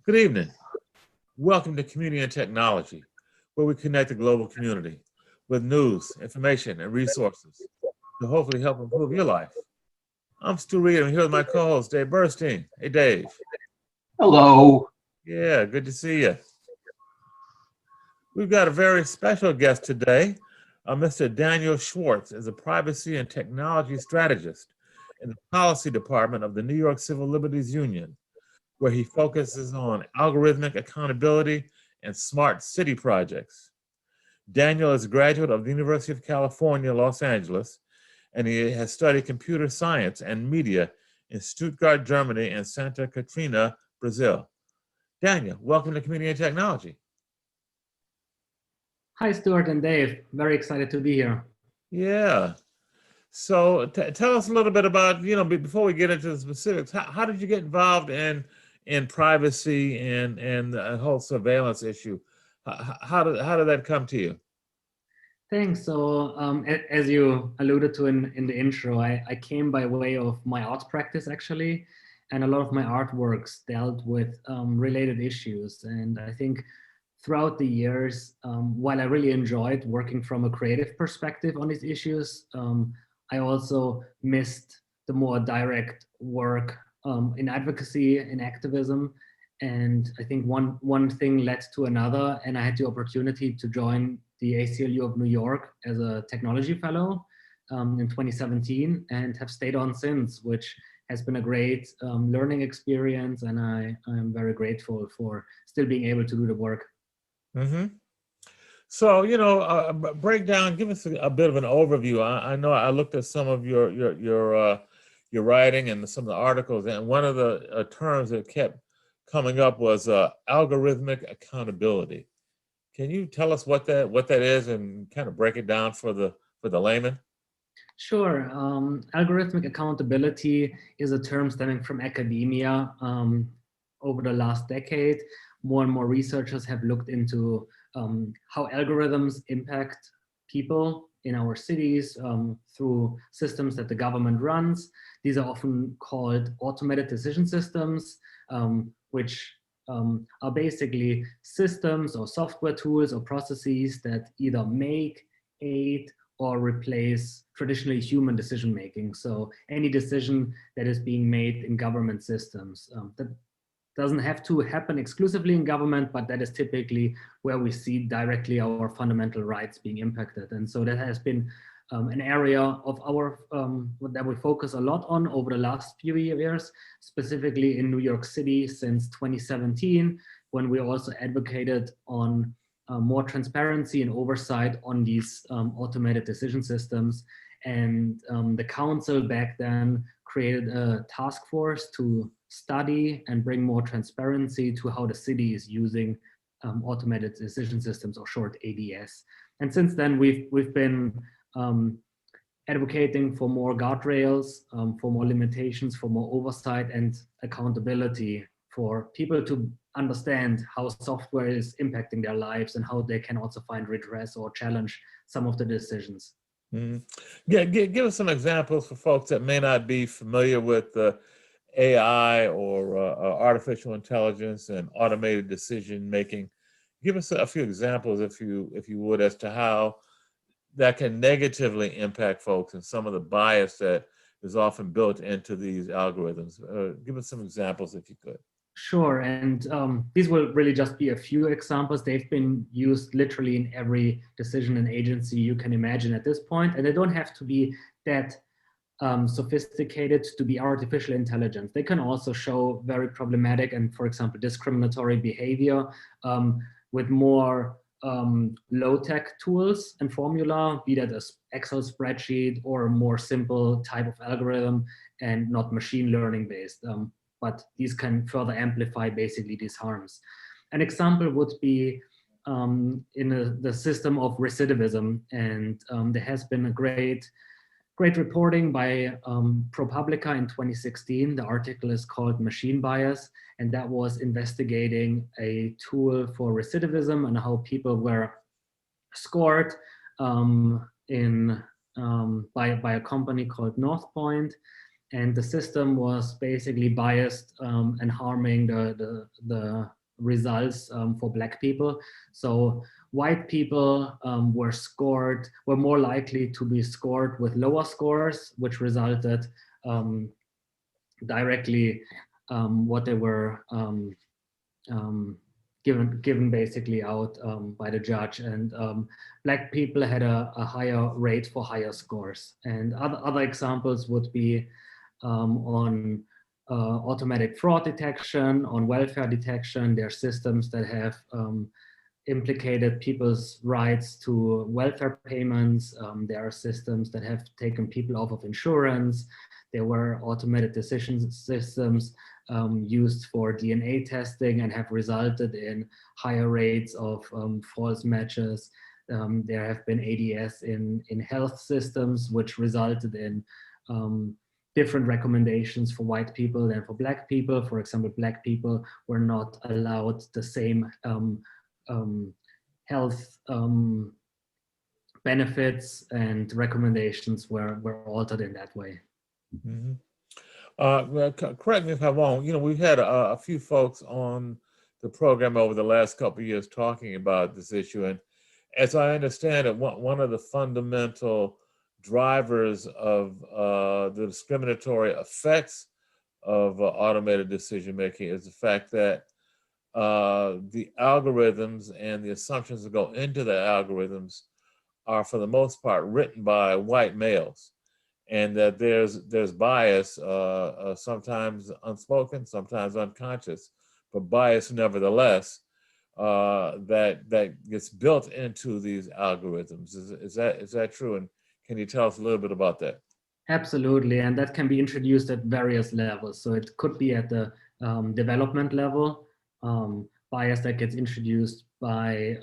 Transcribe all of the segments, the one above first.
Good evening. Welcome to Community and Technology, where we connect the global community with news, information, and resources to hopefully help improve your life. I'm Stu Reid. I'm here with my co-host, Dave Burstein. Hey, Dave. Hello. Yeah, good to see you. We've got a very special guest today. Mr. Daniel Schwarz is a privacy and technology strategist in the policy department of the New York Civil Liberties Union, where he focuses on algorithmic accountability and smart city projects. Daniel is a graduate of the University of California, Los Angeles, and he has studied computer science and media in Stuttgart, Germany, and Santa Catarina, Brazil. Daniel, welcome to Community and Technology. Hi, Stuart and Dave. Very excited to be here. Yeah. So tell us a little bit about, before we get into the specifics, how did you get involved in privacy and the whole surveillance issue? How did that come to you? Thanks. So as you alluded to in the intro, I came by way of my art practice, actually, and a lot of my artworks dealt with related issues. And I think throughout the years, while I really enjoyed working from a creative perspective on these issues, I also missed the more direct work in advocacy, in activism. And I think one thing led to another, and I had the opportunity to join the ACLU of New York as a technology fellow in 2017, and have stayed on since, which has been a great learning experience, and I'm very grateful for still being able to do the work. Mm-hmm. So, break down, give us a bit of an overview. I know I looked at some of your writing and some of the articles, and one of the terms that kept coming up was algorithmic accountability. Can you tell us what that is and kind of break it down for the layman? Sure. Algorithmic accountability is a term stemming from academia. Over the last decade, more and more researchers have looked into how algorithms impact people in our cities through systems that the government runs. These are often called automated decision systems, which are basically systems or software tools or processes that either make, aid, or replace traditionally human decision making. So any decision that is being made in government systems. That doesn't have to happen exclusively in government, but that is typically where we see directly our fundamental rights being impacted. And so that has been an area of our that we focus a lot on over the last few years, specifically in New York City since 2017, when we also advocated on more transparency and oversight on these automated decision systems. And the council back then created a task force to study and bring more transparency to how the city is using automated decision systems, or short ADS. And since then, we've been advocating for more guardrails, for more limitations, for more oversight and accountability for people to understand how software is impacting their lives and how they can also find redress or challenge some of the decisions. Mm-hmm. Yeah, give us some examples for folks that may not be familiar with AI or artificial intelligence and automated decision making. Give us a few examples, if you would, as to how that can negatively impact folks and some of the bias that is often built into these algorithms. Give us some examples, if you could. Sure, and these will really just be a few examples. They've been used literally in every decision and agency you can imagine at this point, and they don't have to be that sophisticated to be artificial intelligence. They can also show very problematic and, for example, discriminatory behavior with more low-tech tools and formula, be that an Excel spreadsheet or a more simple type of algorithm and not machine learning based. But these can further amplify basically these harms. An example would be in the system of recidivism, and there has been a great reporting by ProPublica in 2016. The article is called Machine Bias, and that was investigating a tool for recidivism and how people were scored by a company called Northpoint. and the system was basically biased and harming the results for Black people. So white people were more likely to be scored with lower scores, which resulted directly what they were given basically out by the judge, and Black people had a higher rate for higher scores. And other examples would be on automatic fraud detection, on welfare detection. There are systems that have implicated people's rights to welfare payments. There are systems that have taken people off of insurance. There were automated decision systems used for DNA testing and have resulted in higher rates of false matches. There have been ADS in health systems, which resulted in different recommendations for white people than for Black people. For example, Black people were not allowed the same health benefits, and recommendations were altered in that way. Mm-hmm. Well, correct me if I'm wrong. You know, we've had a few folks on the program over the last couple of years talking about this issue, and as I understand it, one of the fundamental drivers of the discriminatory effects of automated decision making is the fact that the algorithms and the assumptions that go into the algorithms are, for the most part, written by white males, and that there's bias, sometimes unspoken, sometimes unconscious, but bias nevertheless, that gets built into these algorithms. Is that true? And can you tell us a little bit about that? Absolutely, and that can be introduced at various levels. So it could be at the development level, bias that gets introduced by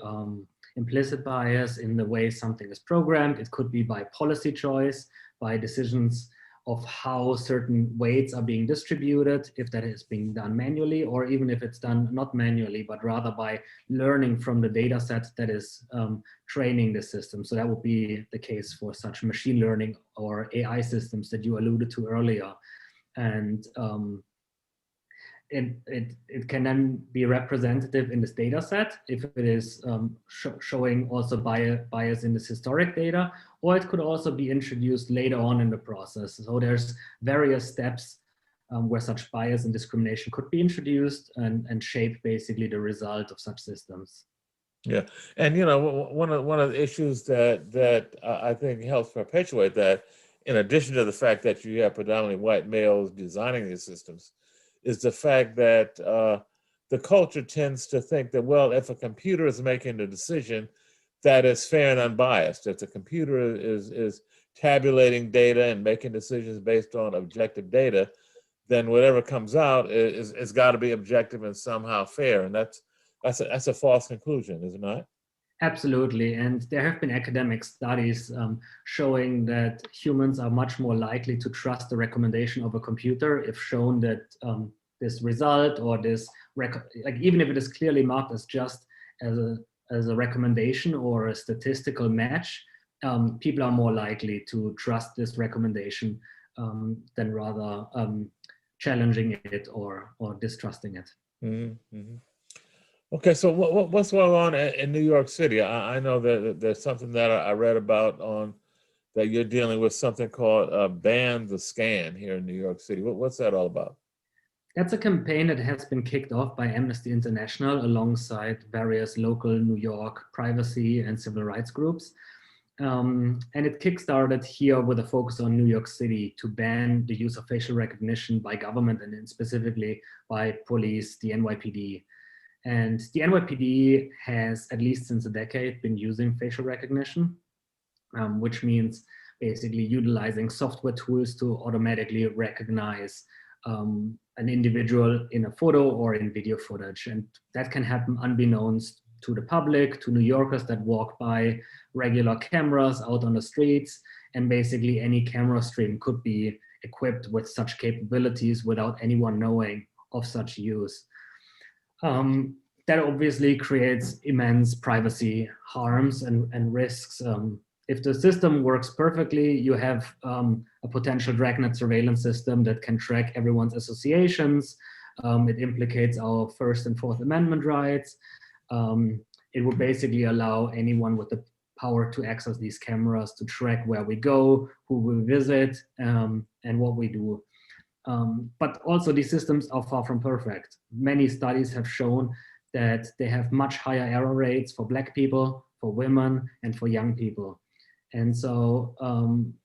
implicit bias in the way something is programmed. It could be by policy choice, by decisions of how certain weights are being distributed, if that is being done manually, or even if it's done not manually, but rather by learning from the data set that is training the system. So that would be the case for such machine learning or AI systems that you alluded to earlier. And it can then be representative in this data set if it is showing also bias in this historic data, or it could also be introduced later on in the process. So there's various steps where such bias and discrimination could be introduced and shape basically the result of such systems. Yeah, and you know, one of the issues that I think helps perpetuate that, in addition to the fact that you have predominantly white males designing these systems, is the fact that the culture tends to think that, well, if a computer is making the decision, that is fair and unbiased. If the computer is tabulating data and making decisions based on objective data, then whatever comes out is got to be objective and somehow fair. And that's a false conclusion, is it not? Absolutely, and there have been academic studies showing that humans are much more likely to trust the recommendation of a computer if shown that this result or this, like even if it is clearly marked as just as a recommendation or a statistical match, people are more likely to trust this recommendation than rather challenging it or distrusting it. Mm-hmm. Mm-hmm. Okay, so what's going on in New York City? I know that there's something that I read about on that you're dealing with, something called Ban the Scan here in New York City. What's that all about? That's a campaign that has been kicked off by Amnesty International alongside various local New York privacy and civil rights groups. And it kickstarted here with a focus on New York City to ban the use of facial recognition by government and specifically by police, the NYPD. And the NYPD has, at least since a decade, been using facial recognition, which means basically utilizing software tools to automatically recognize an individual in a photo or in video footage. And that can happen unbeknownst to the public, to New Yorkers that walk by regular cameras out on the streets. And basically any camera stream could be equipped with such capabilities without anyone knowing of such use. That obviously creates immense privacy harms and risks if the system works perfectly, you have a potential dragnet surveillance system that can track everyone's associations. It implicates our First and Fourth Amendment rights. It would basically allow anyone with the power to access these cameras to track where we go, who we visit, and what we do. But also these systems are far from perfect. Many studies have shown that they have much higher error rates for Black people, for women, and for young people. And so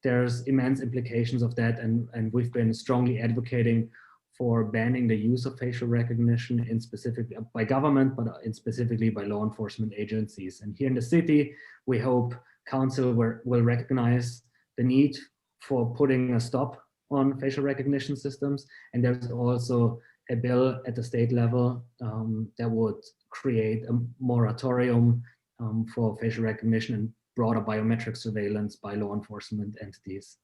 there's immense implications of that, and we've been strongly advocating for banning the use of facial recognition in specific by government, but in specifically by law enforcement agencies. And here in the city, we hope council will recognize the need for putting a stop on facial recognition systems. And there's also a bill at the state level that would create a moratorium for facial recognition and broader biometric surveillance by law enforcement entities.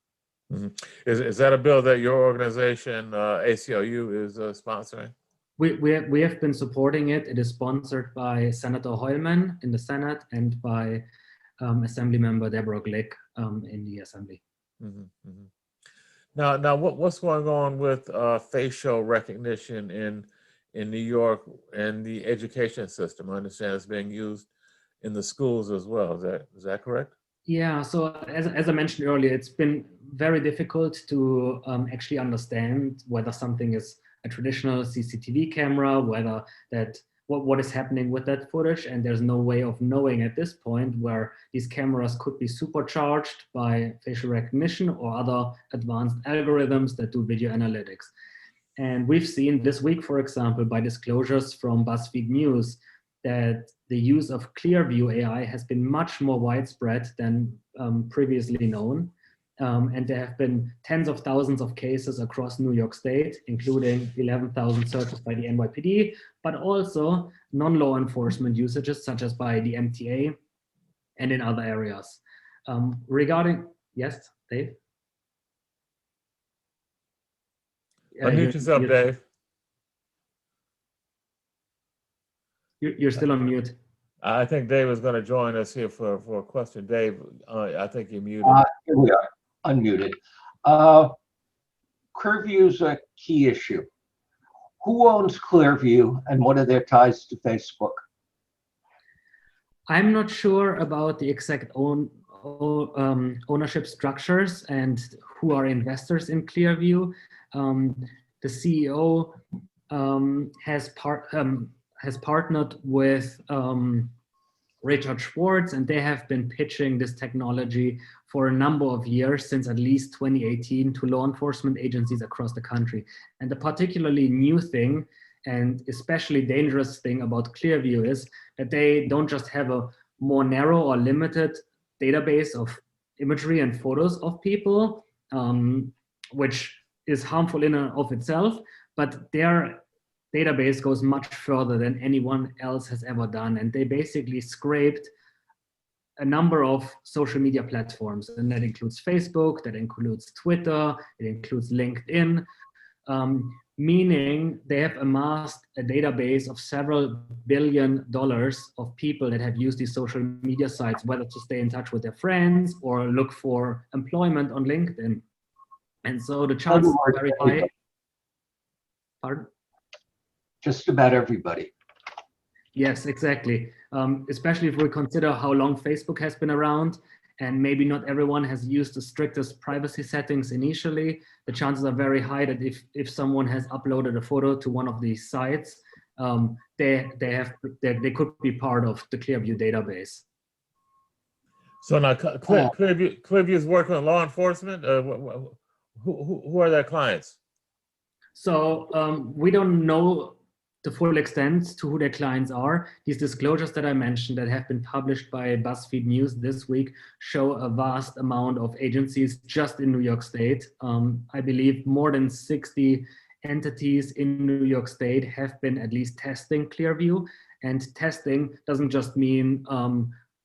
Mm-hmm. Is that a bill that your organization, ACLU, is sponsoring? We have been supporting it. It is sponsored by Senator Hoylman in the Senate and by Assembly Member Deborah Glick in the Assembly. Mm-hmm. Mm-hmm. Now, what's going on with facial recognition in New York and the education system? I understand it's being used in the schools as well. Is that correct? Yeah, so as I mentioned earlier, it's been very difficult to actually understand whether something is a traditional CCTV camera, whether what is happening with that footage, and there's no way of knowing at this point where these cameras could be supercharged by facial recognition or other advanced algorithms that do video analytics. And we've seen this week, for example, by disclosures from BuzzFeed News, that the use of Clearview AI has been much more widespread than previously known. And there have been tens of thousands of cases across New York State, including 11,000 searches by the NYPD, but also non-law enforcement usages, such as by the MTA and in other areas. Yes, Dave? Unmute yourself, Dave. You're still on mute. I think Dave is going to join us here for a question. Dave, I think you're muted. Here we are, unmuted. Clearview is a key issue. Who owns Clearview and what are their ties to Facebook? I'm not sure about the exact ownership structures and who are investors in Clearview. The CEO has partnered with Richard Schwarz, and they have been pitching this technology for a number of years, since at least 2018, to law enforcement agencies across the country. And the particularly new thing, and especially dangerous thing about Clearview, is that they don't just have a more narrow or limited database of imagery and photos of people, which is harmful in and of itself, but their database goes much further than anyone else has ever done. And they basically scraped a number of social media platforms, and that includes Facebook, that includes Twitter, it includes LinkedIn, meaning they have amassed a database of several $billions of people that have used these social media sites, whether to stay in touch with their friends or look for employment on LinkedIn. And so the chances are very high. Pardon? Just about everybody. Yes, exactly. Especially if we consider how long Facebook has been around, and maybe not everyone has used the strictest privacy settings initially. The chances are very high that if someone has uploaded a photo to one of these sites, they could be part of the Clearview database. So now Clearview is working with law enforcement. Who are their clients? So we don't know the full extent to who their clients are. These disclosures that I mentioned that have been published by BuzzFeed News this week show a vast amount of agencies just in New York State. I believe more than 60 entities in New York State have been at least testing Clearview. And testing doesn't just mean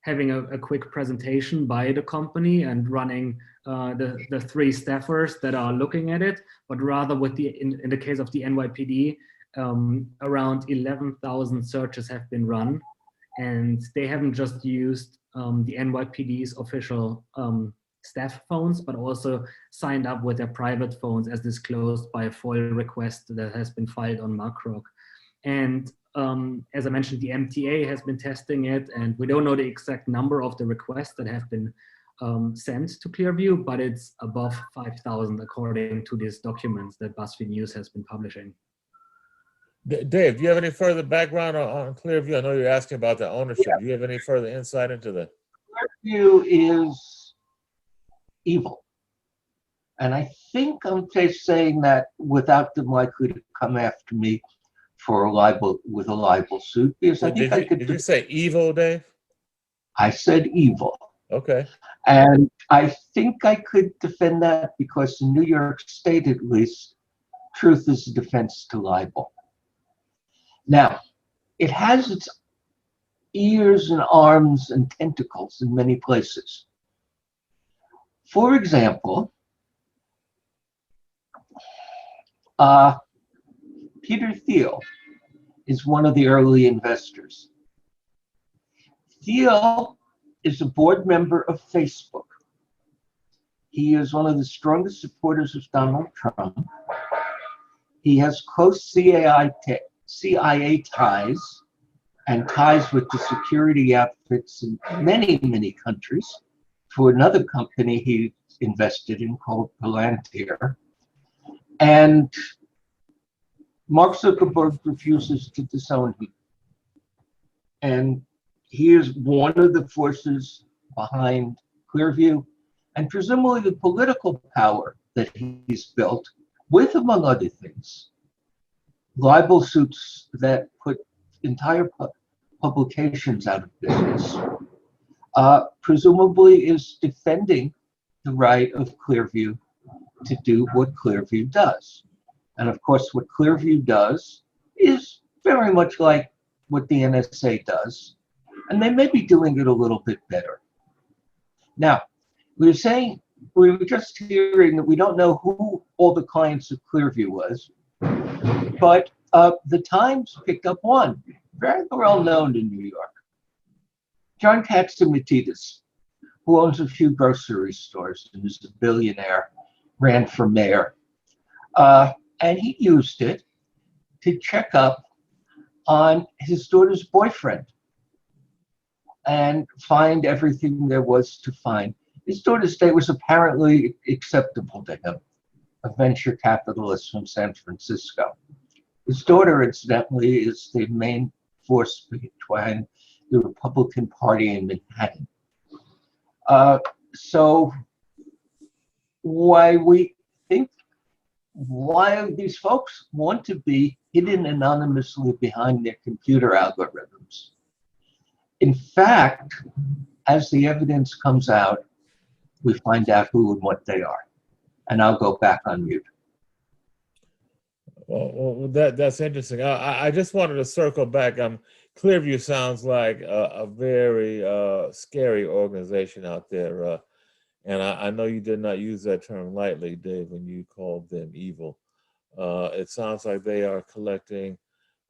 having a quick presentation by the company and running the 3 staffers that are looking at it, but rather with in the case of the NYPD, around 11,000 searches have been run, and they haven't just used the NYPD's official staff phones, but also signed up with their private phones as disclosed by a FOIL request that has been filed on Macroc. And as I mentioned, the MTA has been testing it, and we don't know the exact number of the requests that have been sent to Clearview, but it's above 5,000 according to these documents that BuzzFeed News has been publishing. Dave, do you have any further background on Clearview? I know you're asking about the ownership. Do you have any further insight into that? Clearview is evil. And I think I'm just saying that without them likely to come after me for a libel, with a libel suit, because I think Did you say evil, Dave? I said evil. Okay. And I think I could defend that because in New York State, at least, truth is a defense to libel. Now, it has its ears and arms and tentacles in many places. For example, Peter Thiel is one of the early investors. Thiel is a board member of Facebook. He is one of the strongest supporters of Donald Trump. He has close CIA ties and ties with the security outfits in many, many countries. For another company he invested in called Palantir. And Mark Zuckerberg refuses to disown him. And he is one of the forces behind Clearview and presumably the political power that he's built with, among other things, libel suits that put entire publications out of business, presumably is defending the right of Clearview to do what Clearview does. And of course, what Clearview does is very much like what the NSA does, and they may be doing it a little bit better. Now, we were just hearing that we don't know who all the clients of Clearview was, but the Times picked up one, very well known in New York. John Catsimatidis, who owns a few grocery stores and is a billionaire, ran for mayor. And he used it to check up on his daughter's boyfriend and find everything there was to find. His daughter's date was apparently acceptable to him, a venture capitalist from San Francisco. His daughter, incidentally, is the main force behind the Republican Party in Manhattan. So why these folks want to be hidden anonymously behind their computer algorithms. In fact, as the evidence comes out, we find out who and what they are. And I'll go back on mute. Well, that's interesting. I just wanted to circle back. Clearview sounds like a very scary organization out there. And I know you did not use that term lightly, Dave, when you called them evil. It sounds like they are collecting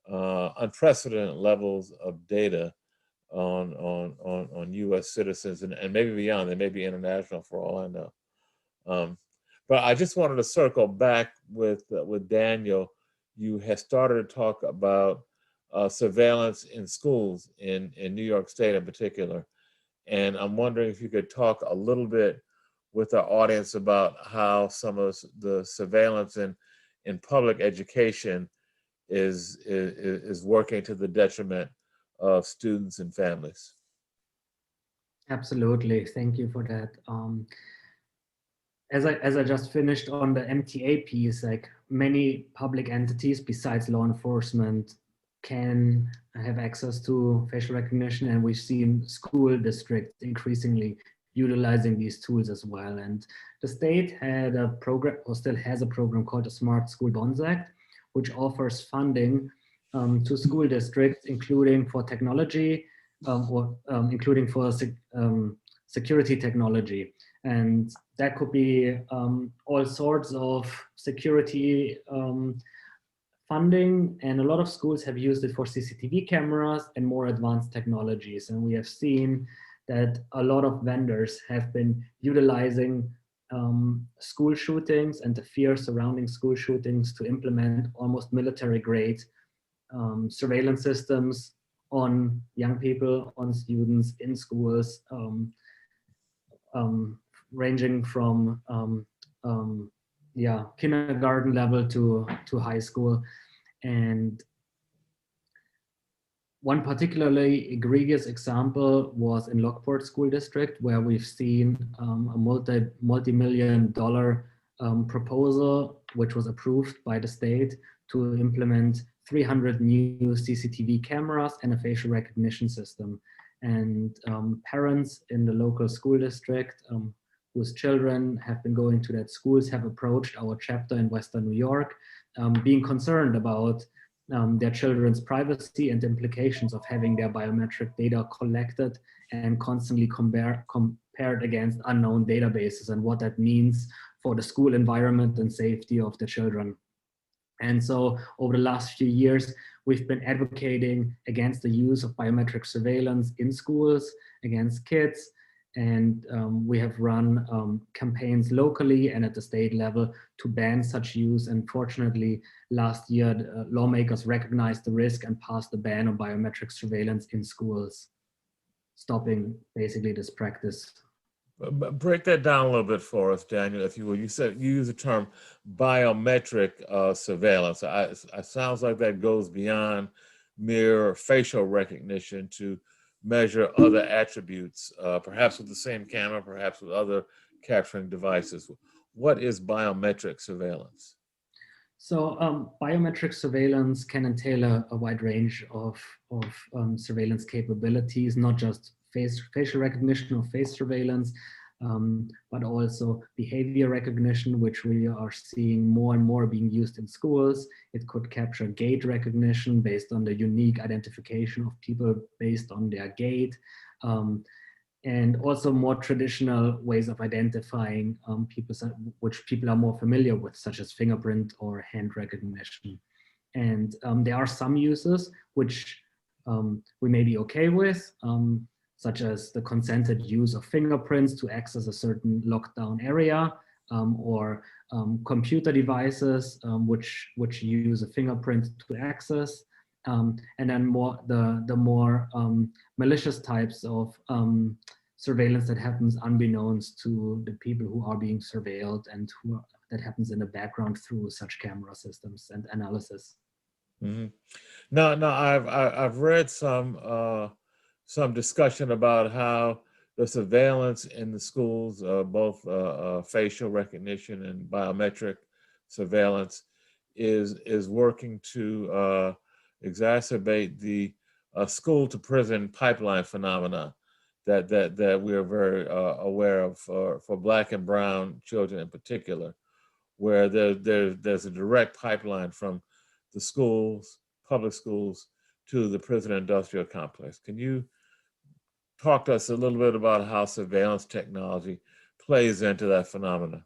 unprecedented levels of data on U.S. citizens and maybe beyond. They may be international for all I know. But I just wanted to circle back with Daniel. You had started to talk about surveillance in schools in New York State in particular. And I'm wondering if you could talk a little bit with our audience about how some of the surveillance in public education is working to the detriment of students and families. Absolutely, thank you for that. As I just finished on the MTA piece, like many public entities besides law enforcement can have access to facial recognition, and we've seen school districts increasingly utilizing these tools as well. And the state had a program, or still has a program called the Smart School Bonds Act, which offers funding to school districts, including for technology, including for security technology. And that could be all sorts of security funding, and a lot of schools have used it for CCTV cameras and more advanced technologies. And we have seen that a lot of vendors have been utilizing school shootings and the fear surrounding school shootings to implement almost military-grade surveillance systems on young people, on students in schools, ranging from kindergarten level to high school. And one particularly egregious example was in Lockport School District, where we've seen a multi-million-dollar proposal, which was approved by the state, to implement 300 new CCTV cameras and a facial recognition system. And parents in the local school district whose children have been going to that schools have approached our chapter in Western New York, being concerned about their children's privacy and the implications of having their biometric data collected and constantly compared against unknown databases, and what that means for the school environment and safety of the children. And so over the last few years, we've been advocating against the use of biometric surveillance in schools, against kids, and we have run campaigns locally and at the state level to ban such use. And fortunately, last year, lawmakers recognized the risk and passed a ban on biometric surveillance in schools, stopping basically this practice. Break that down a little bit for us, Daniel, if you will. You said you use the term biometric surveillance. It sounds like that goes beyond mere facial recognition to measure other attributes, perhaps with the same camera, perhaps with other capturing devices. What is biometric surveillance? So biometric surveillance can entail a wide range of surveillance capabilities, not just facial recognition or face surveillance, but also behavior recognition, which we are seeing more and more being used in schools. It could capture gait recognition based on the unique identification of people based on their gait, and also more traditional ways of identifying people, which people are more familiar with, such as fingerprint or hand recognition. And there are some uses which we may be okay with, such as the consented use of fingerprints to access a certain lockdown area, or computer devices which use a fingerprint to access, and then the more malicious types of surveillance that happens unbeknownst to the people who are being surveilled, and that happens in the background through such camera systems and analysis. Mm-hmm. Now, I've read some discussion about how the surveillance in the schools, both facial recognition and biometric surveillance, is working to exacerbate the school to prison pipeline phenomena that we are very aware of for Black and brown children in particular, where there's a direct pipeline from the schools, public schools, to the prison industrial complex. Can you talk to us a little bit about how surveillance technology plays into that phenomena?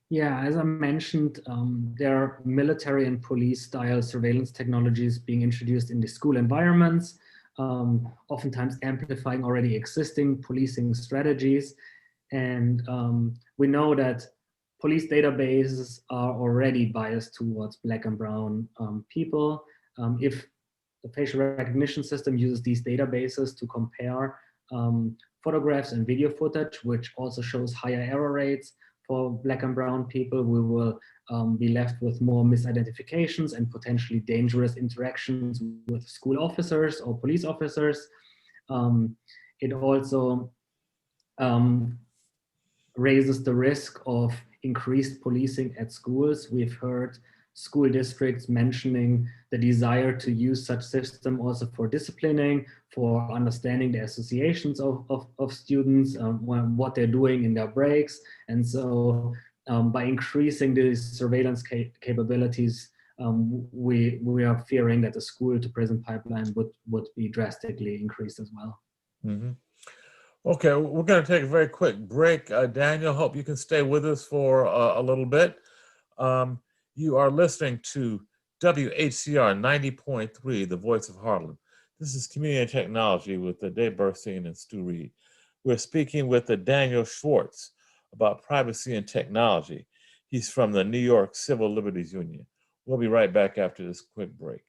Yeah, as I mentioned, there are military and police style surveillance technologies being introduced in the school environments, oftentimes amplifying already existing policing strategies. And we know that police databases are already biased towards Black and brown people. If the facial recognition system uses these databases to compare photographs and video footage, which also shows higher error rates for Black and brown people, we will be left with more misidentifications and potentially dangerous interactions with school officers or police officers. It also raises the risk of increased policing at schools. We've heard school districts mentioning the desire to use such system also for disciplining, for understanding the associations of students, what they're doing in their breaks. And so by increasing these surveillance capabilities, we are fearing that the school to prison pipeline would be drastically increased as well. Mm-hmm. Okay, we're going to take a very quick break. Daniel, hope you can stay with us for a little bit. You are listening to WHCR 90.3, the voice of Harlem. This is Community and Technology with Dave Burstein and Stu Reid. We're speaking with Daniel Schwarz about privacy and technology. He's from the New York Civil Liberties Union. We'll be right back after this quick break.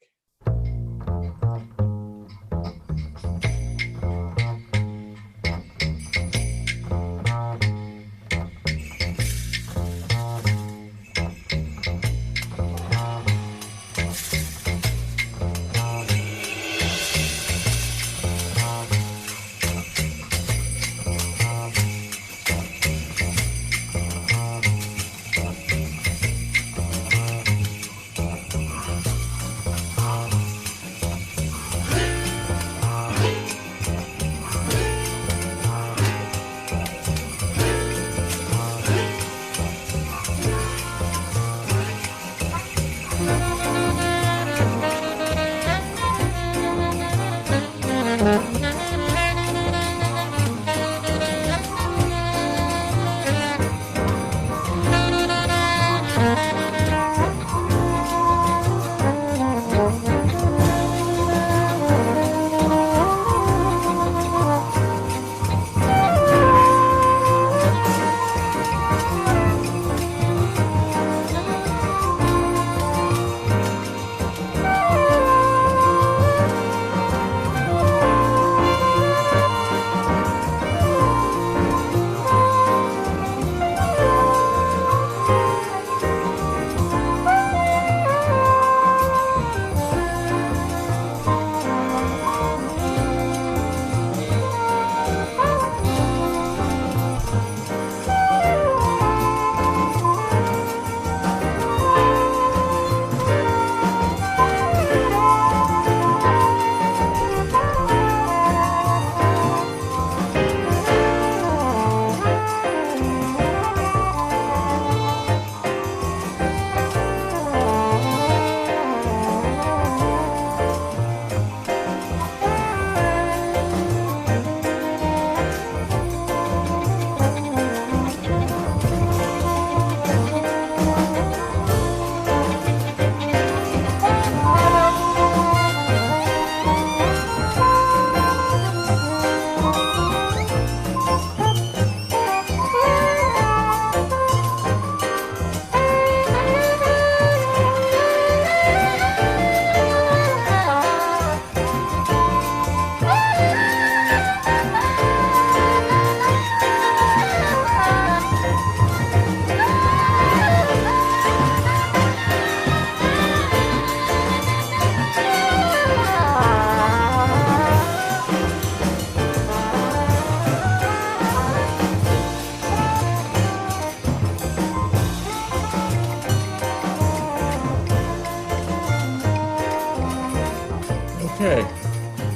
Okay,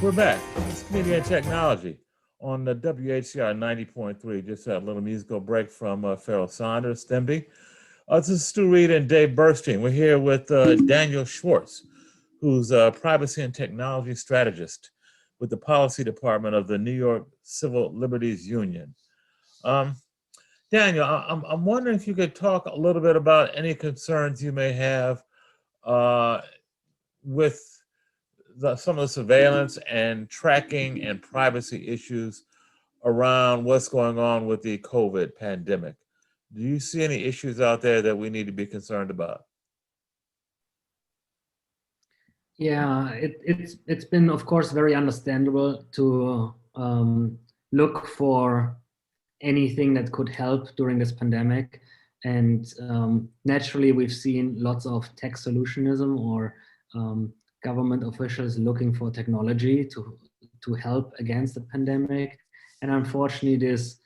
we're back. It's Community and Technology on the WHCR 90.3. Just had a little musical break from Pharoah Saunders, Stemby. This is Stu Reid and Dave Burstein. We're here with Daniel Schwarz, who's a privacy and technology strategist with the policy department of the New York Civil Liberties Union. Daniel, I'm wondering if you could talk a little bit about any concerns you may have with some of the surveillance and tracking and privacy issues around what's going on with the COVID pandemic. Do you see any issues out there that we need to be concerned about? Yeah, it's been, of course, very understandable to look for anything that could help during this pandemic. And naturally, we've seen lots of tech solutionism or government officials looking for technology to help against the pandemic. And unfortunately, this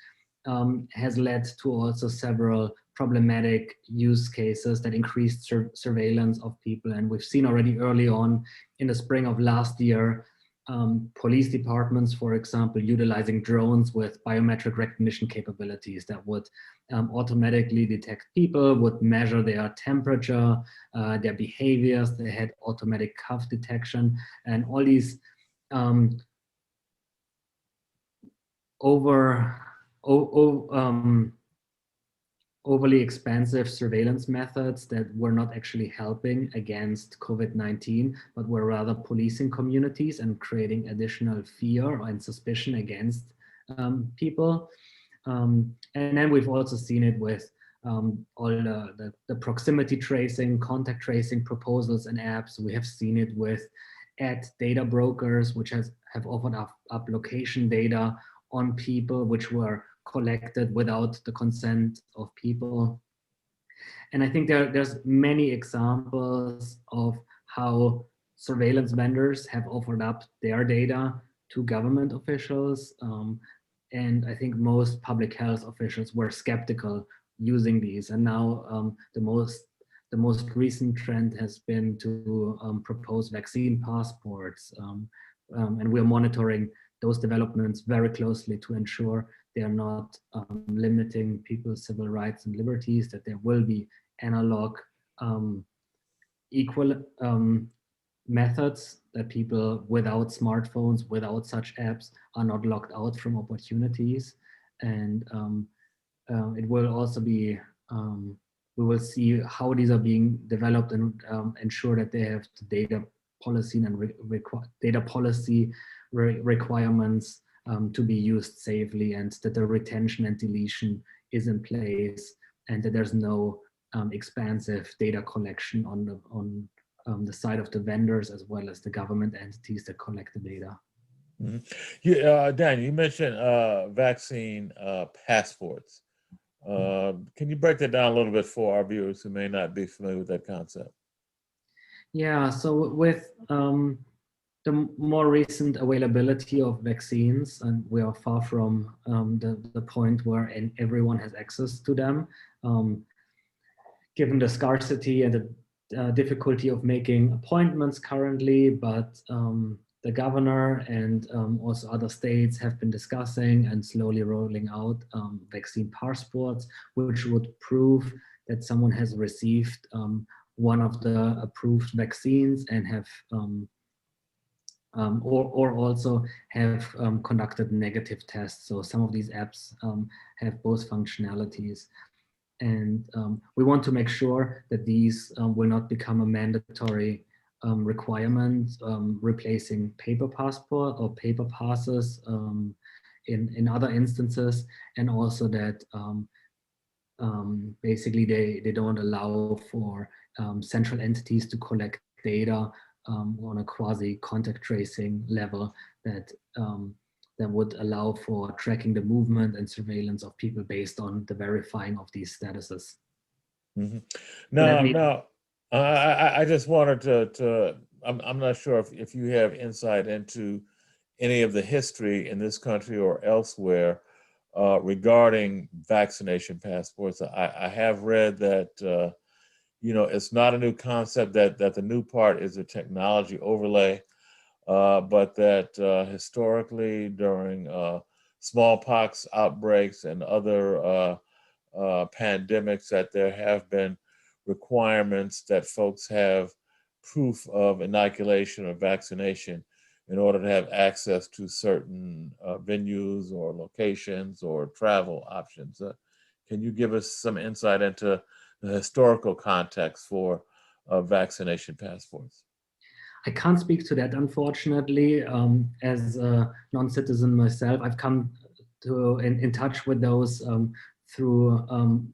has led to also several problematic use cases that increased surveillance of people. And we've seen already early on in the spring of last year, police departments, for example, utilizing drones with biometric recognition capabilities that would automatically detect people, would measure their temperature, their behaviors. They had automatic cuff detection, and all these overly expensive surveillance methods that were not actually helping against COVID-19, but were rather policing communities and creating additional fear and suspicion against people. And then we've also seen it with all the proximity tracing, contact tracing proposals and apps. We have seen it with ad data brokers, which have offered up location data on people which were collected without the consent of people. And I think there's many examples of how surveillance vendors have offered up their data to government officials. And I think most public health officials were skeptical using these. And now the most recent trend has been to propose vaccine passports. And we're monitoring those developments very closely to ensure they are not limiting people's civil rights and liberties, that there will be analog equal methods, that people without smartphones, without such apps, are not locked out from opportunities. And it will also be, we will see how these are being developed and ensure that they have the data policy and data policy requirements to be used safely, and that the retention and deletion is in place, and that there's no expansive data collection on the side of the vendors as well as the government entities that collect the data. Mm-hmm. Dan, you mentioned vaccine passports. Can you break that down a little bit for our viewers who may not be familiar with that concept? Yeah, so with the more recent availability of vaccines, and we are far from the point where everyone has access to them, given the scarcity and the difficulty of making appointments currently, but the governor and also other states have been discussing and slowly rolling out vaccine passports, which would prove that someone has received one of the approved vaccines and have or also have conducted negative tests. So some of these apps have both functionalities. And we want to make sure that these will not become a mandatory requirement, replacing paper passport or paper passes in other instances, and also that basically they don't allow for central entities to collect data on a quasi contact tracing level that would allow for tracking the movement and surveillance of people based on the verifying of these statuses. Mm-hmm. Now, I just wanted to I'm not sure if you have insight into any of the history in this country or elsewhere regarding vaccination passports. I have read that it's not a new concept, that the new part is a technology overlay, but that historically during smallpox outbreaks and other pandemics, that there have been requirements that folks have proof of inoculation or vaccination in order to have access to certain venues or locations or travel options. Can you give us some insight into the historical context for vaccination passports? I can't speak to that, unfortunately. As a non-citizen myself, I've come in touch with those through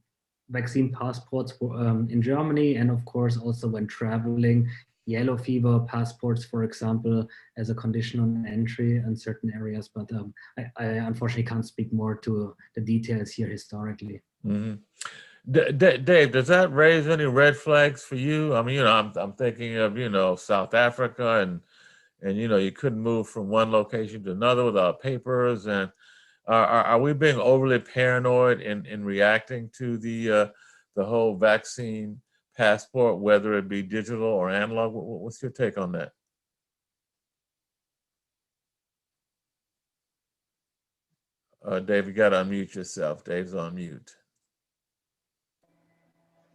vaccine passports in Germany, and of course also when traveling, yellow fever passports, for example, as a condition on entry in certain areas. But I unfortunately can't speak more to the details here historically. Mm-hmm. Dave, does that raise any red flags for you? I mean, I'm thinking of, South Africa, and you couldn't move from one location to another without papers. And are we being overly paranoid in reacting to the whole vaccine passport, whether it be digital or analog? What's your take on that? Dave, you got to unmute yourself. Dave's on mute.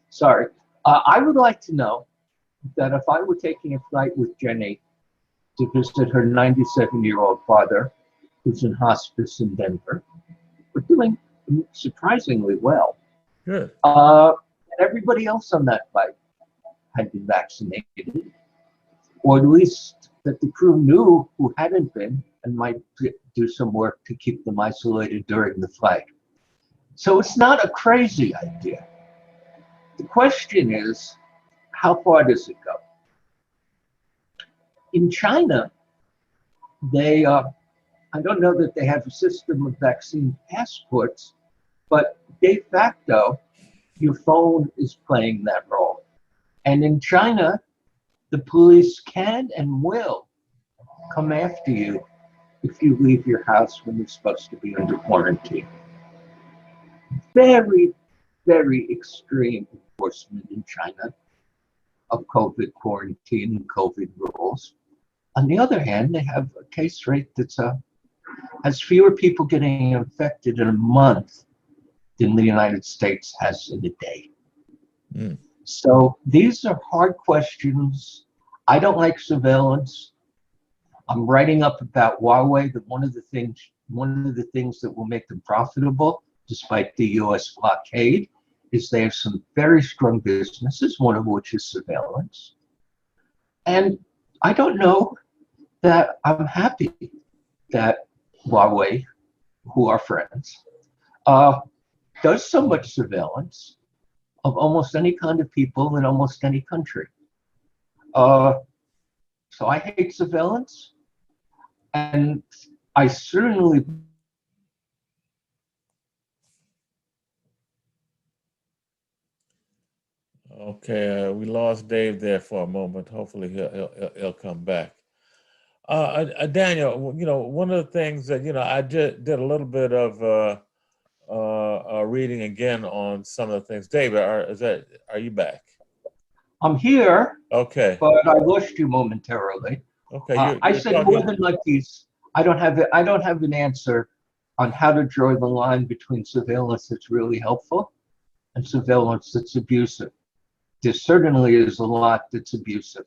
Sorry. I would like to know that if I were taking a flight with Jenny to visit her 97-year-old father, who's in hospice in Denver, we're doing surprisingly well. Good. And everybody else on that flight had been vaccinated, or at least that the crew knew who hadn't been and might do some work to keep them isolated during the flight. So it's not a crazy idea. The question is, how far does it go? In China, they, I don't know that they have a system of vaccine passports, but de facto, your phone is playing that role. And in China, the police can and will come after you if you leave your house when you're supposed to be under quarantine. Very, very extreme enforcement in China of COVID quarantine and COVID rules. On the other hand, they have a case rate that's has fewer people getting infected in a month than the United States has in a day. Mm. So these are hard questions. I don't like surveillance. I'm writing up about Huawei that one of the things that will make them profitable, despite the US blockade, is they have some very strong businesses, one of which is surveillance. And I don't know that I'm happy that Huawei, who are friends, does so much surveillance of almost any kind of people in almost any country. So I hate surveillance, and I certainly Okay, we lost Dave there for a moment. Hopefully he'll come back. Daniel, you know, one of the things that, you know, I did a little bit of reading again on some of the things. David, are you back? I'm here, Okay. but I lost you momentarily. Okay. I said more than like these. I don't have an answer on how to draw the line between surveillance that's really helpful and surveillance that's abusive. There certainly is a lot that's abusive.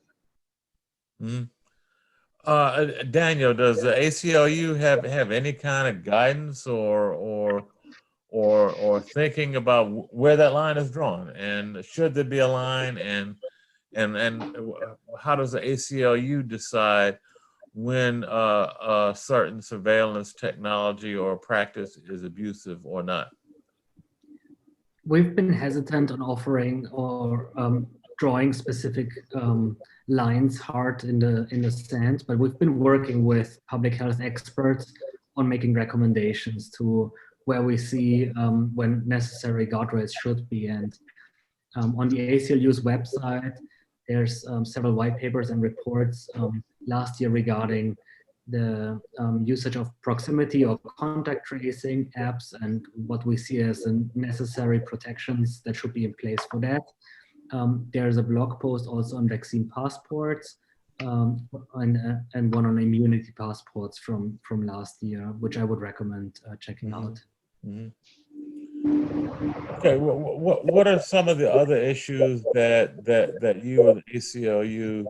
Mm-hmm. Daniel, does the ACLU have any kind of guidance or thinking about where that line is drawn, and should there be a line, and how does the ACLU decide when a certain surveillance technology or practice is abusive or not? We've been hesitant on offering or drawing specific lines hard in the sand, but we've been working with public health experts on making recommendations to where we see when necessary guardrails should be. And on the ACLU's website, there's several white papers and reports last year regarding the usage of proximity or contact tracing apps and what we see as necessary protections that should be in place for that. There's a blog post also on vaccine passports and one on immunity passports from last year, which I would recommend checking out. Mm-hmm. Okay, what are some of the other issues that you or the ACLU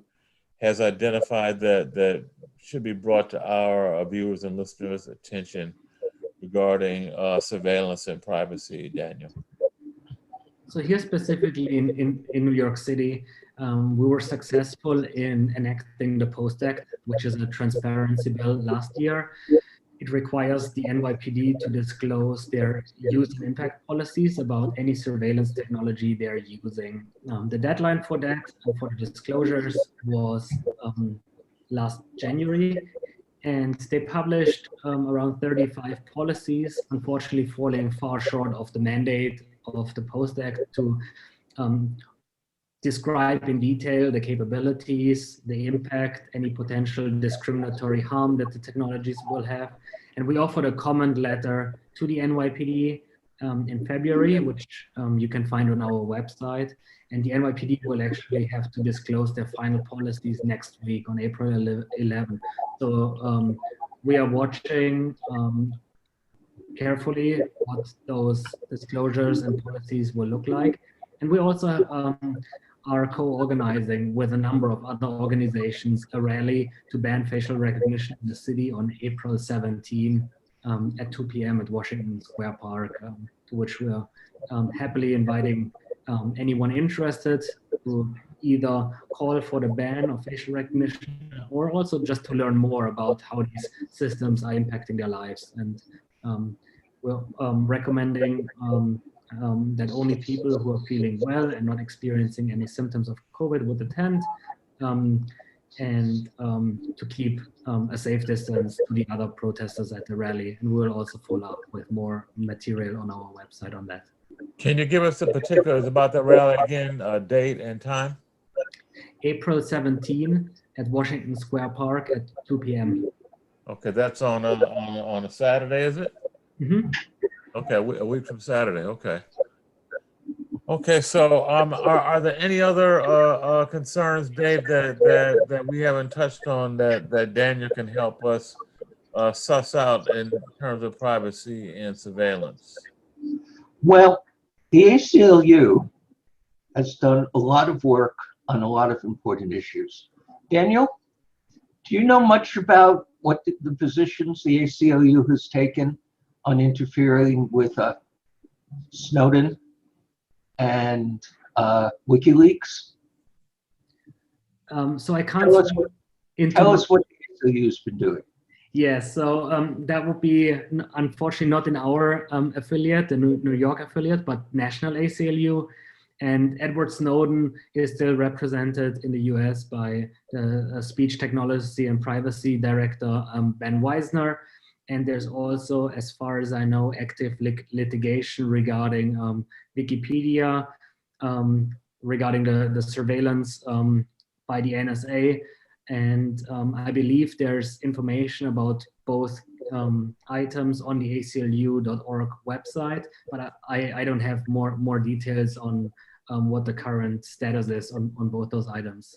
has identified that should be brought to our viewers and listeners' attention regarding surveillance and privacy, Daniel? So here specifically in New York City, we were successful in enacting the POST Act, which is a transparency bill last year. It requires the NYPD to disclose their use and impact policies about any surveillance technology they're using. The deadline for that, for the disclosures, was last January, and they published around 35 policies, unfortunately falling far short of the mandate of the POST Act to describe in detail the capabilities, the impact, any potential discriminatory harm that the technologies will have. And we offered a comment letter to the NYPD in February, which you can find on our website. And the NYPD will actually have to disclose their final policies next week on April 11th. So we are watching carefully what those disclosures and policies will look like. And we also are co-organizing with a number of other organizations a rally to ban facial recognition in the city on April 17. at 2 p.m. at Washington Square Park, to which we're happily inviting anyone interested to either call for the ban of facial recognition or also just to learn more about how these systems are impacting their lives. And we're recommending that only people who are feeling well and not experiencing any symptoms of COVID would attend, and to keep a safe distance to the other protesters at the rally. And we'll also follow up with more material on our website on that. Can you give us the particulars about the rally again, date and time? April 17 at Washington Square Park at 2 p.m. Okay, that's on a Saturday, is it? Mm-hmm. Okay, a week from Saturday. Okay. Okay, so are there any other concerns, Dave, that we haven't touched on that Daniel can help us suss out in terms of privacy and surveillance? Well, the ACLU has done a lot of work on a lot of important issues. Daniel, do you know much about what the positions the ACLU has taken on interfering with Snowden and WikiLeaks? So I can't tell us what the ACLU has been doing. Yes, so that would be unfortunately not in our affiliate, the New York affiliate, but national ACLU. And Edward Snowden is still represented in the US by the Speech Technology and Privacy Director, Ben Weisner. And there's also, as far as I know, active litigation regarding Wikipedia, regarding the surveillance by the NSA. And I believe there's information about both items on the ACLU.org website, but I don't have more details on what the current status is on both those items.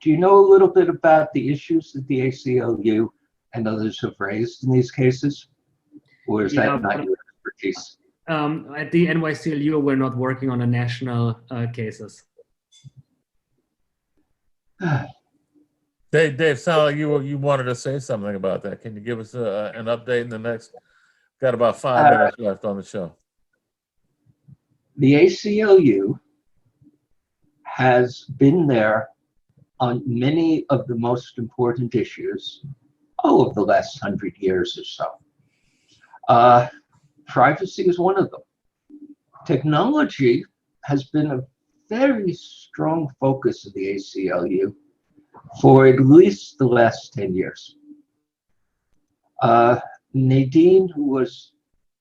Do you know a little bit about the issues that the ACLU and others have raised in these cases? Or is that not your expertise? At the NYCLU, we're not working on a national cases. Dave, sound like you wanted to say something about that. Can you give us an update in the next? Got about 5 minutes left on the show. The ACLU has been there on many of the most important issues of the last 100 years or so. Privacy is one of them. Technology has been a very strong focus of the ACLU for at least the last 10 years. Nadine, who was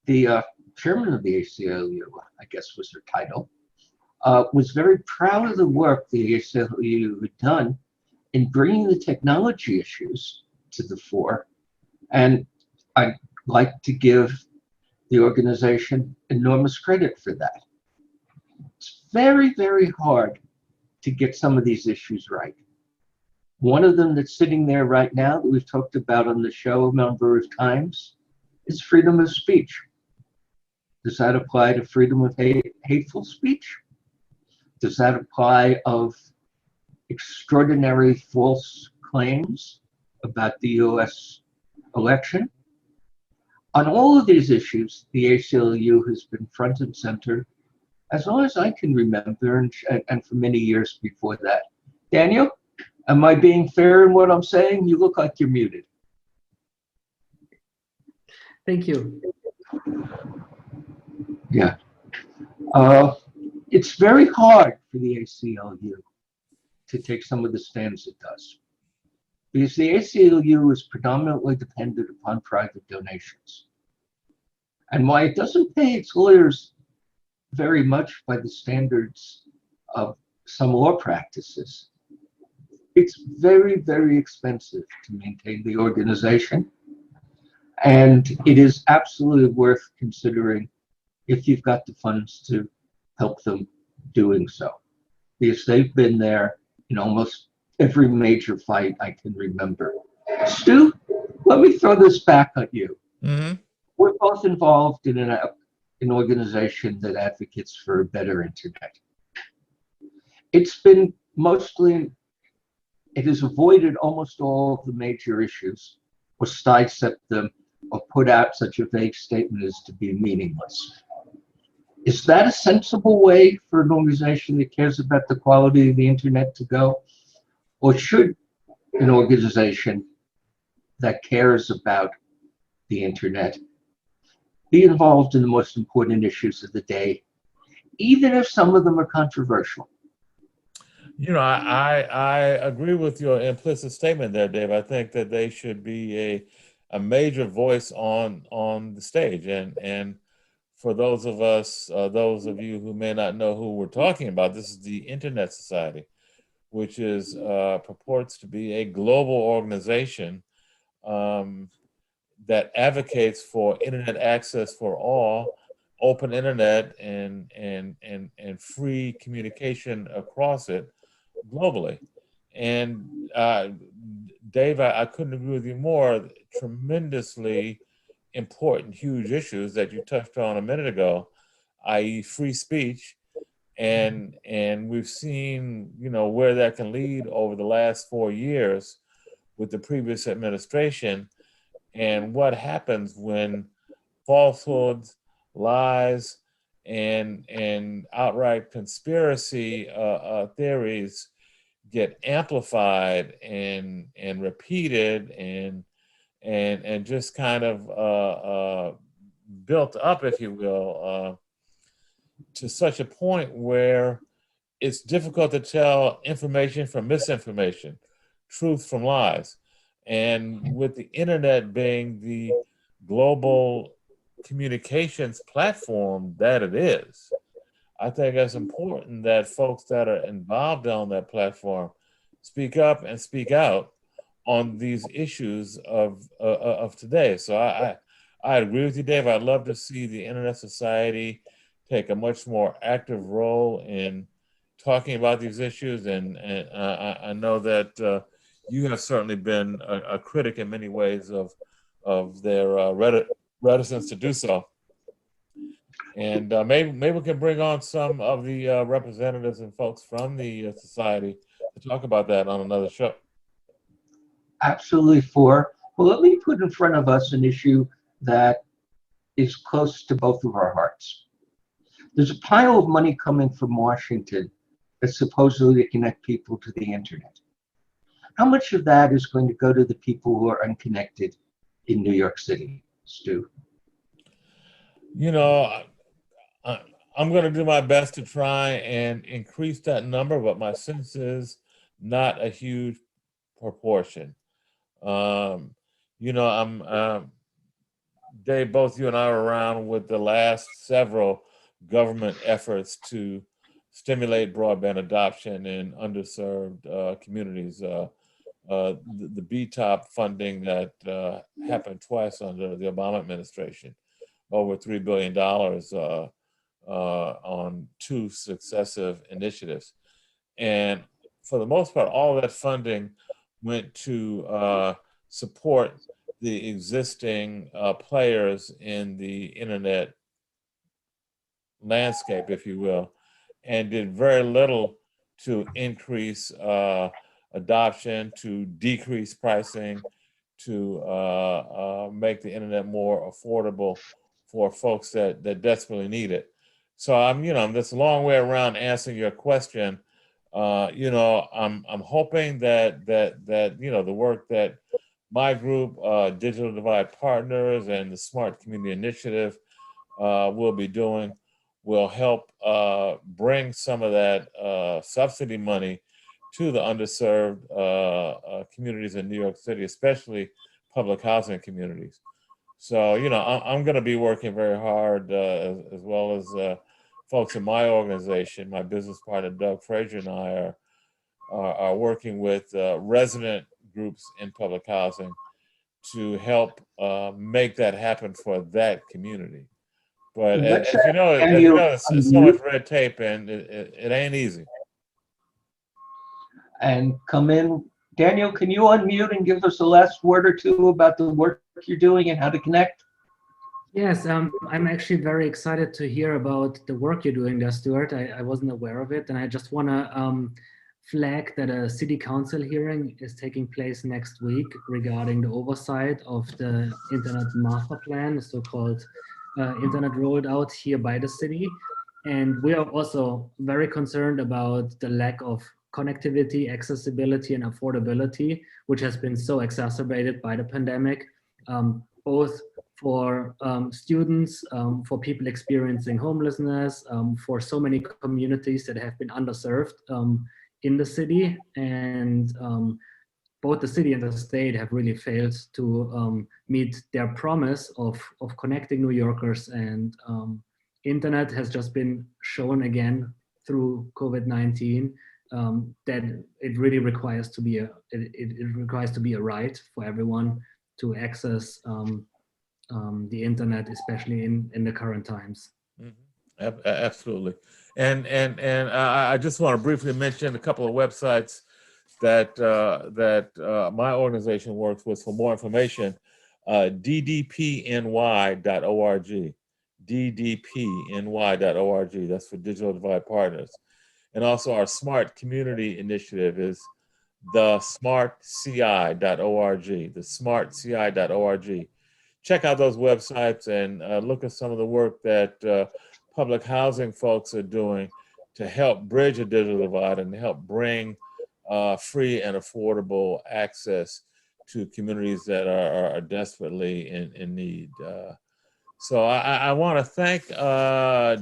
the chairman of the ACLU, I guess was her title, was very proud of the work the ACLU had done in bringing the technology issues to the fore. And I'd like to give the organization enormous credit for that. It's very, very hard to get some of these issues right. One of them that's sitting there right now that we've talked about on the show a number of times is freedom of speech. Does that apply to freedom of hateful speech? Does that apply of extraordinary false claims about the US election? On all of these issues, the ACLU has been front and center as long as I can remember, and for many years before that. Daniel, am I being fair in what I'm saying? You look like you're muted. Thank you. Yeah. It's very hard for the ACLU to take some of the stands it does, because the ACLU is predominantly dependent upon private donations. And while it doesn't pay its lawyers very much by the standards of some law practices, it's very, very expensive to maintain the organization. And it is absolutely worth considering if you've got the funds to help them doing so, because they've been there in almost every major fight I can remember. Stu, let me throw this back at you. Mm-hmm. We're both involved in an organization that advocates for a better internet. It's been mostly, it has avoided almost all of the major issues or sidestepped them or put out such a vague statement as to be meaningless. Is that a sensible way for an organization that cares about the quality of the internet to go? Or should an organization that cares about the internet be involved in the most important issues of the day, even if some of them are controversial? You know, I agree with your implicit statement there, Dave. I think that they should be a major voice on the stage. And for those of us, those of you who may not know who we're talking about, this is the Internet Society, which is purports to be a global organization that advocates for internet access for all, open internet, and free communication across it globally. And Dave, I couldn't agree with you more. Tremendously important, huge issues that you touched on a minute ago, i.e., free speech, and we've seen, you know, where that can lead over the last 4 years with the previous administration, and what happens when falsehoods, lies, and outright conspiracy theories get amplified and repeated and just kind of built up, if you will, to such a point where it's difficult to tell information from misinformation, truth from lies. And with the internet being the global communications platform that it is, I think it's important that folks that are involved on that platform speak up and speak out on these issues of today. So I agree with you, Dave. I'd love to see the Internet Society take a much more active role in talking about these issues. And I know that you have certainly been a critic in many ways of their reticence to do so. And maybe we can bring on some of the representatives and folks from the society to talk about that on another show. Absolutely for. Well, let me put in front of us an issue that is close to both of our hearts. There's a pile of money coming from Washington that's supposedly to connect people to the internet. How much of that is going to go to the people who are unconnected in New York City, Stu? You know, I'm going to do my best to try and increase that number, but my sense is not a huge proportion. You know, Dave, both you and I were around with the last several government efforts to stimulate broadband adoption in underserved communities. The BTOP funding that happened twice under the Obama administration, over $3 billion on 2 successive initiatives. And for the most part, all that funding went to support the existing players in the internet landscape, if you will, and did very little to increase adoption, to decrease pricing, to make the internet more affordable for folks that desperately need it. So I'm that's a long way around answering your question. I'm hoping that the work that my group, Digital Divide Partners, and the Smart Community Initiative will be doing will help bring some of that subsidy money to the underserved communities in New York City, especially public housing communities. So, I'm going to be working very hard, as well as folks in my organization. My business partner, Doug Frazier, and I are working with resident groups in public housing to help make that happen for that community. But as you know, it's so much red tape, and it ain't easy. And come in. Daniel, can you unmute and give us a last word or two about the work you're doing and how to connect? Yes, I'm actually very excited to hear about the work you're doing there, Stuart. I wasn't aware of it, and I just want to flag that a city council hearing is taking place next week regarding the oversight of the internet master plan, the so-called internet rolled out here by the city. And we are also very concerned about the lack of connectivity, accessibility, and affordability, which has been so exacerbated by the pandemic, both for students, for people experiencing homelessness, for so many communities that have been underserved in the city. And both the city and the state have really failed to meet their promise of connecting New Yorkers, and internet has just been shown again through COVID-19 that it really requires to be it requires to be a right for everyone to access the internet, especially in the current times. Mm-hmm. Absolutely. And I just want to briefly mention a couple of websites that my organization works with for more information. ddpny.org, ddpny.org. That's for Digital Divide Partners. And also our Smart Community Initiative is thesmartci.org, thesmartci.org. Check out those websites and look at some of the work that public housing folks are doing to help bridge a digital divide and help bring free and affordable access to communities that are desperately in need. So I want to thank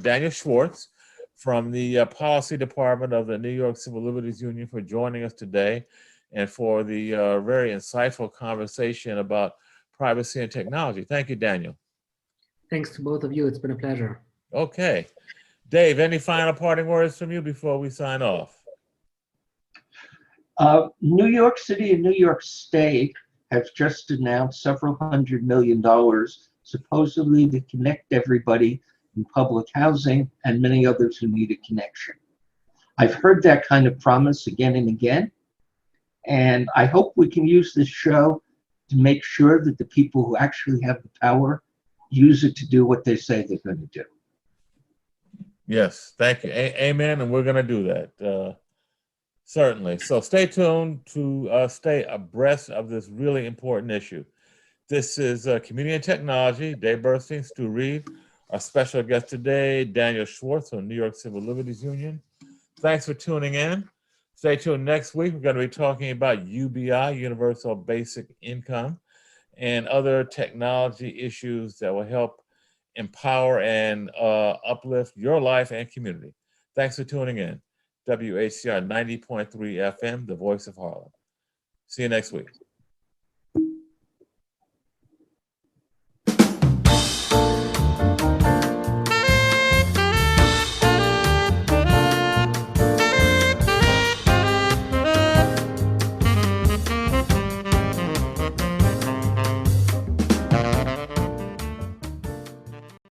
Daniel Schwarz from the Policy Department of the New York Civil Liberties Union for joining us today and for the very insightful conversation about privacy and technology. Thank you, Daniel. Thanks to both of you. It's been a pleasure. Okay. Dave, any final parting words from you before we sign off? New York City and New York State have just announced several $100 million supposedly to connect everybody in public housing and many others who need a connection. I've heard that kind of promise again and again, and I hope we can use this show to make sure that the people who actually have the power use it to do what they say they're going to do. Yes, thank you. Amen, and we're going to do that. Certainly. So stay tuned to stay abreast of this really important issue. This is Community and Technology, Dave Burstein, Stu Reid. Our special guest today, Daniel Schwarz from New York Civil Liberties Union. Thanks for tuning in. Stay tuned next week. We're going to be talking about UBI, Universal Basic Income, and other technology issues that will help empower and uplift your life and community. Thanks for tuning in. WHCR 90.3 FM, the voice of Harlem. See you next week.